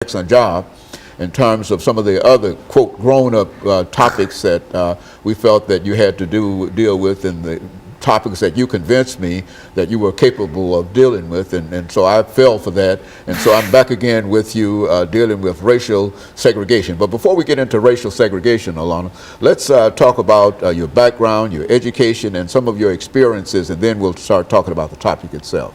excellent job in terms of some of the other, quote, grown-up topics that we felt that you had to deal with, and the topics that you convinced me that you were capable of dealing with, and so I fell for that, and so I'm back again with you dealing with racial segregation. But before we get into racial segregation, Alana, let's talk about your background, your education, and some of your experiences, and then we'll start talking about the topic itself.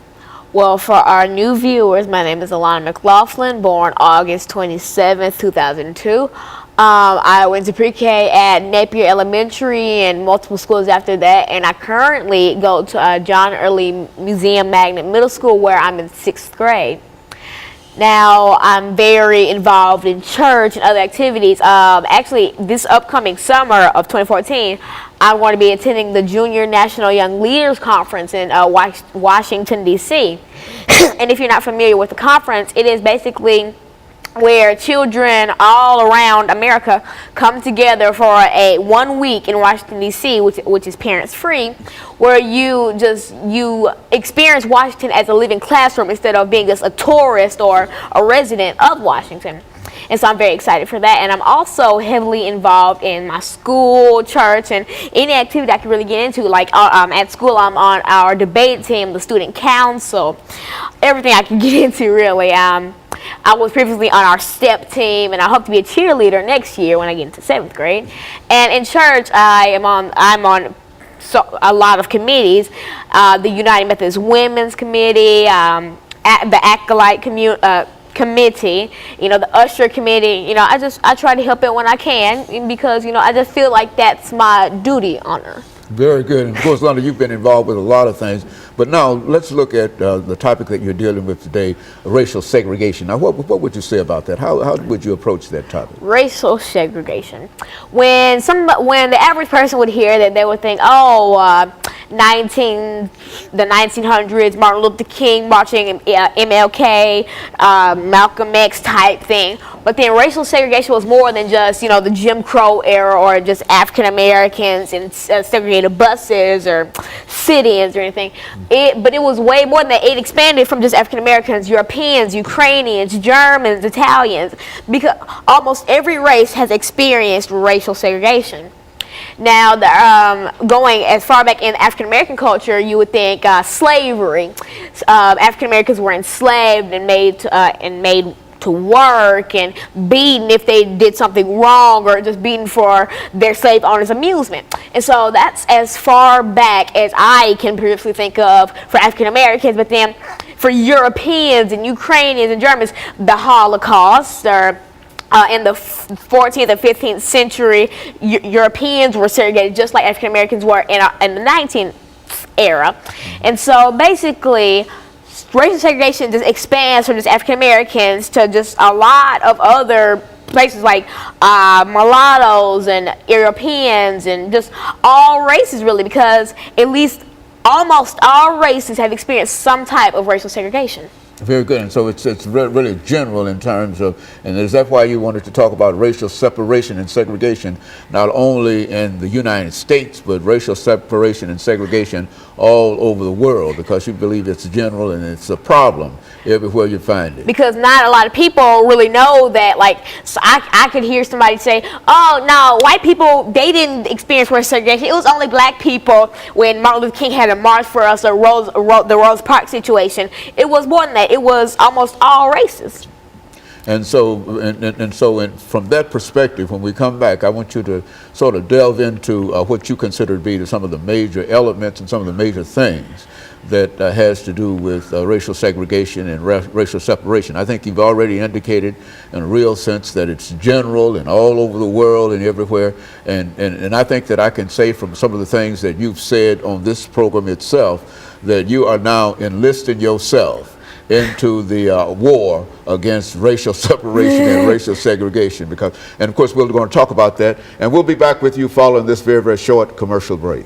Well, for our new viewers, my name is Alana McLaughlin, born August 27th, 2002. I went to pre-K at Napier Elementary and multiple schools after that, and I currently go to John Early Museum Magnet Middle School, where I'm in 6th grade. Now, I'm very involved in church and other activities. Actually, this upcoming summer of 2014, I'm going to be attending the Junior National Young Leaders Conference in Washington, D.C. And if you're not familiar with the conference, it is basically where children all around America come together for a 1 week in Washington, D.C., which is parents free, where you experience Washington as a living classroom instead of being just a tourist or a resident of Washington. And so I'm very excited for that. And I'm also heavily involved in my school, church, and any activity I can really get into. Like at school, I'm on our debate team, the student council, everything I can get into, really. I was previously on our STEP team, and I hope to be a cheerleader next year when I get into 7th grade. And in church, I'm on a lot of committees, the United Methodist Women's Committee, the Acolyte Committee, the Usher Committee. I try to help it when I can, because I just feel like that's my duty on earth. Very good. And of course, London, you've been involved with a lot of things. But now let's look at the topic that you're dealing with today, racial segregation. Now, what would you say about that? How would you approach that topic? Racial segregation. When the average person would hear that, they would think, the 1900s, Martin Luther King marching, MLK, Malcolm X type thing. But then racial segregation was more than just, the Jim Crow era, or just African Americans in segregated buses or sit-ins or anything. But it was way more than that. It expanded from just African Americans, Europeans, Ukrainians, Germans, Italians, because almost every race has experienced racial segregation. Now, going as far back in African American culture, you would think slavery. African Americans were enslaved and made to work and beaten if they did something wrong, or just beaten for their slave owners' amusement. And so that's as far back as I can previously think of for African Americans. But then for Europeans and Ukrainians and Germans, the Holocaust, or in the 14th and 15th century, Europeans were segregated just like African Americans were in the 19th era. And so basically, racial segregation just expands from just African Americans to just a lot of other places, like mulattoes and Europeans and just all races, really, because at least almost all races have experienced some type of racial segregation. Very good. And so it's really general in terms of, and is that why you wanted to talk about racial separation and segregation, not only in the United States, but racial separation and segregation all over the world, because you believe it's general and it's a problem everywhere you find it? Because not a lot of people really know that. So I could hear somebody say, oh, no, white people, they didn't experience racial segregation. It was only black people when Martin Luther King had a march for us, or the Rose Park situation. It was more than that. It was almost all races. And so, from that perspective, when we come back, I want you to sort of delve into what you consider to be some of the major elements and some of the major things that has to do with racial segregation and racial separation. I think you've already indicated in a real sense that it's general and all over the world and everywhere. And I think that I can say from some of the things that you've said on this program itself that you are now enlisting yourself into the war against racial separation and racial segregation. And of course, we're going to talk about that, and we'll be back with you following this very, very short commercial break.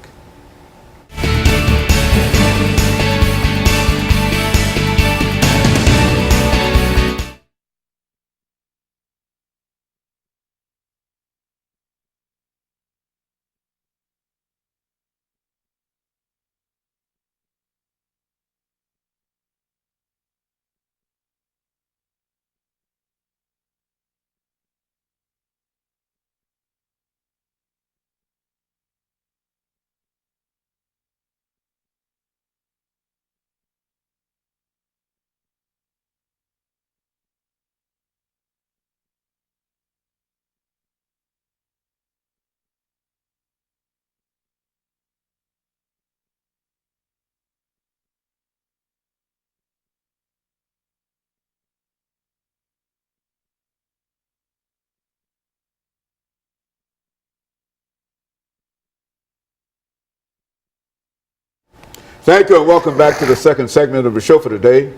Thank you and welcome back to the second segment of the show for today.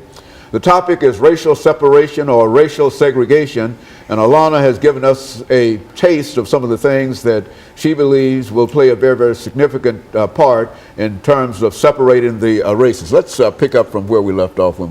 The topic is racial separation or racial segregation, and Alana has given us a taste of some of the things that she believes will play a very, very significant part in terms of separating the races. Let's pick up from where we left off when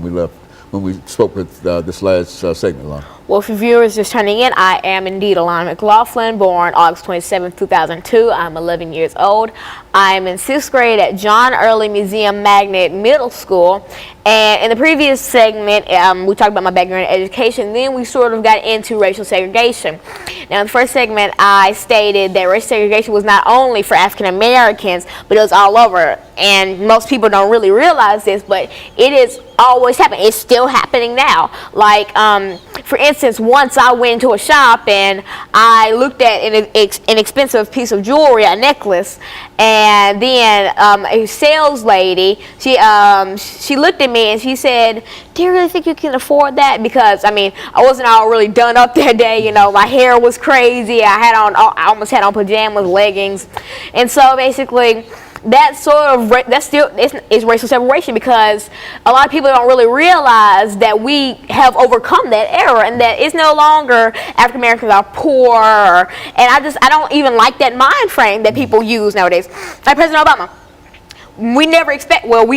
we spoke with this last segment, Alana. Well, for viewers just turning in, I am indeed Alana McLaughlin, born August 27, 2002. I'm 11 years old. I am in 6th grade at John Early Museum Magnet Middle School. And in the previous segment, we talked about my background in education. Then we sort of got into racial segregation. Now, in the first segment, I stated that racial segregation was not only for African Americans, but it was all over. And most people don't really realize this, but it is always happening. It's still happening now. Like, for instance, once I went to a shop and I looked at an expensive piece of jewelry, a necklace, and then a sales lady, she looked at me and she said, "Do you really think you can afford that?" Because I mean, I wasn't all really done up that day. You know, my hair was crazy. I almost had on pajamas, leggings, and so basically, that still is racial separation, because a lot of people don't really realize that we have overcome that era and that it's no longer African Americans are poor, and I don't even like that mind frame that people use nowadays. Like President Obama. We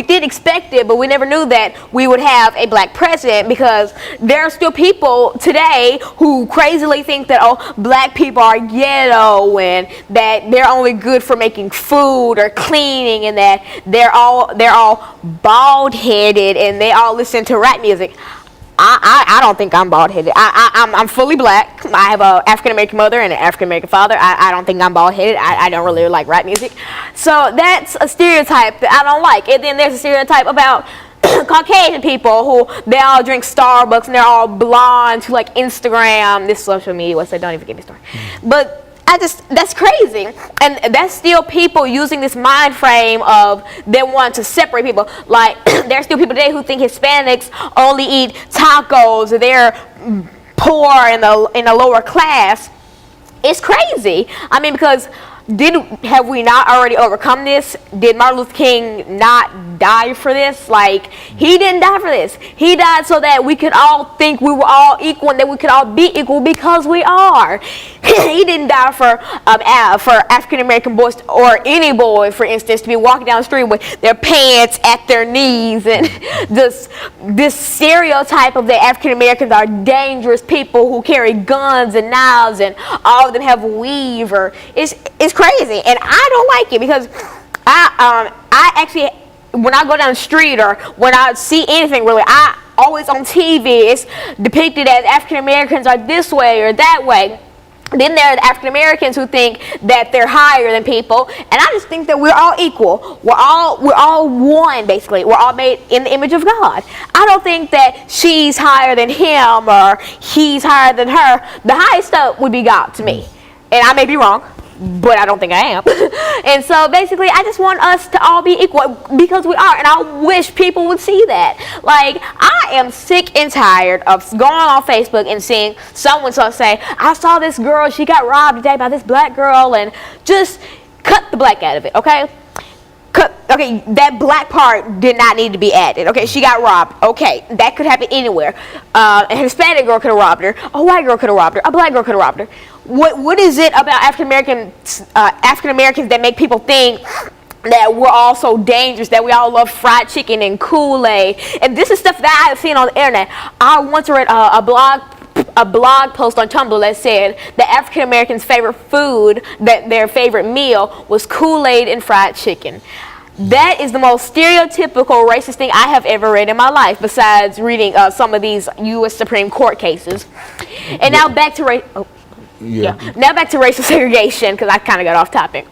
did expect it, but we never knew that we would have a black president, because there are still people today who crazily think that, oh, black people are ghetto and that they're only good for making food or cleaning, and that they're all bald-headed and they all listen to rap music. I don't think I'm bald-headed. I'm fully black. I have an African-American mother and an African-American father. I don't think I'm bald-headed. I don't really like rap music. So that's a stereotype that I don't like. And then there's a stereotype about Caucasian people who they all drink Starbucks and they're all blonde to like Instagram, this social media website, don't even get me started. But that's crazy, and that's still people using this mind frame of they want to separate people. Like, there's still people today who think Hispanics only eat tacos, or they're poor in the lower class. It's crazy. I mean, because have we not already overcome this? Did Martin Luther King not die for this? Like, he didn't die for this. He died so that we could all think we were all equal and that we could all be equal, because we are. He didn't die for African American boys, or any boy, for instance, to be walking down the street with their pants at their knees, and this stereotype of the African Americans are dangerous people who carry guns and knives, and all of them have weave, or it's crazy, and I don't like it, because I actually, when I go down the street or when I see anything really, I always on TV it's depicted as African Americans are this way or that way. Then there are the African Americans who think that they're higher than people, and I just think that we're all equal. We're all one, basically. We're all made in the image of God. I don't think that she's higher than him or he's higher than her. The highest up would be God to me, and I may be wrong, but I don't think I am. And so basically, I just want us to all be equal, because we are, and I wish people would see that. Like, I am sick and tired of going on Facebook and seeing someone say, "I saw this girl, she got robbed today by this black girl," and just cut the black out of it, okay? Okay, that black part did not need to be added. Okay, she got robbed. Okay, that could happen anywhere. A Hispanic girl could have robbed her. A white girl could have robbed her. A black girl could have robbed her. What is it about African Americans that make people think that we're all so dangerous, that we all love fried chicken and Kool-Aid? And this is stuff that I've seen on the internet. I once read a blog post on Tumblr that said that African Americans' favorite food, that their favorite meal was Kool-Aid and fried chicken. That is the most stereotypical racist thing I have ever read in my life, besides reading some of these U.S. Supreme Court cases. And now back to now back to racial segregation, because I kind of got off topic.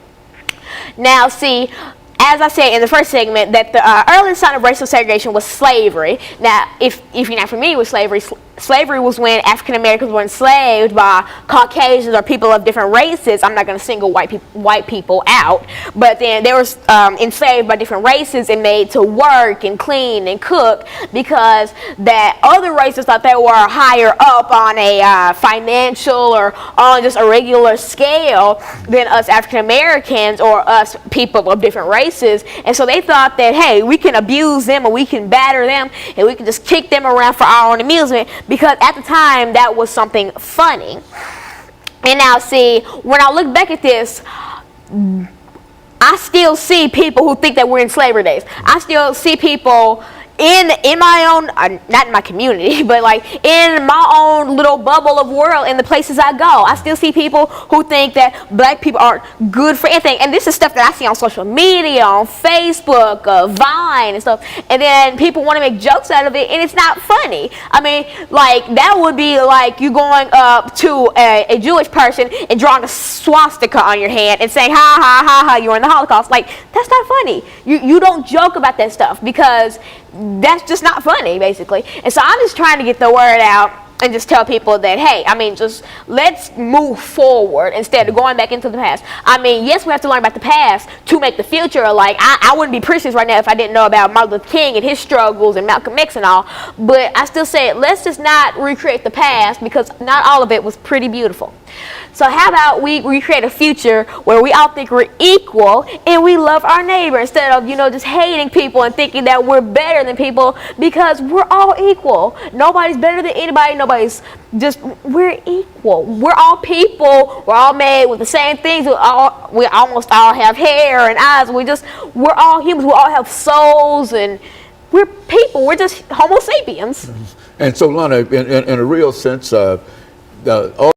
Now, see, as I said in the first segment, that the earliest sign of racial segregation was slavery. Now, if you're not familiar with slavery, slavery was when African Americans were enslaved by Caucasians or people of different races. I'm not going to single white people out, but then they were enslaved by different races and made to work and clean and cook because that other races thought they were higher up on a financial or on just a regular scale than us African Americans or us people of different races. And so they thought that, hey, we can abuse them or we can batter them and we can just kick them around for our own amusement, because at the time that was something funny. And now see, when I look back at this, I still see people who think that we're in slavery days. I still see people in my own, not in my community, but like in my own little bubble of world, in the places I go, I still see people who think that black people aren't good for anything. And this is stuff that I see on social media, on Facebook, Vine and stuff. And then people want to make jokes out of it, and it's not funny. I mean, like, that would be like you going up to a Jewish person and drawing a swastika on your hand and saying, ha, ha, ha, ha, you're in the Holocaust. Like, that's not funny. You don't joke about that stuff, because that's just not funny, basically. And so I'm just trying to get the word out and just tell people that, hey, I mean, just let's move forward instead of going back into the past. I mean, yes, we have to learn about the past to make the future. Like, I wouldn't be preaching right now if I didn't know about Martin Luther King and his struggles and Malcolm X and all. But I still say, let's just not recreate the past, because not all of it was pretty beautiful. So how about we recreate a future where we all think we're equal and we love our neighbor, instead of, just hating people and thinking that we're better than people, because we're all equal. Nobody's better than anybody. We're equal. We're all people. We're all made with the same things. We almost all have hair and eyes. We're all humans. We all have souls, and we're people. We're just Homo sapiens. And so, Lana, in a real sense, all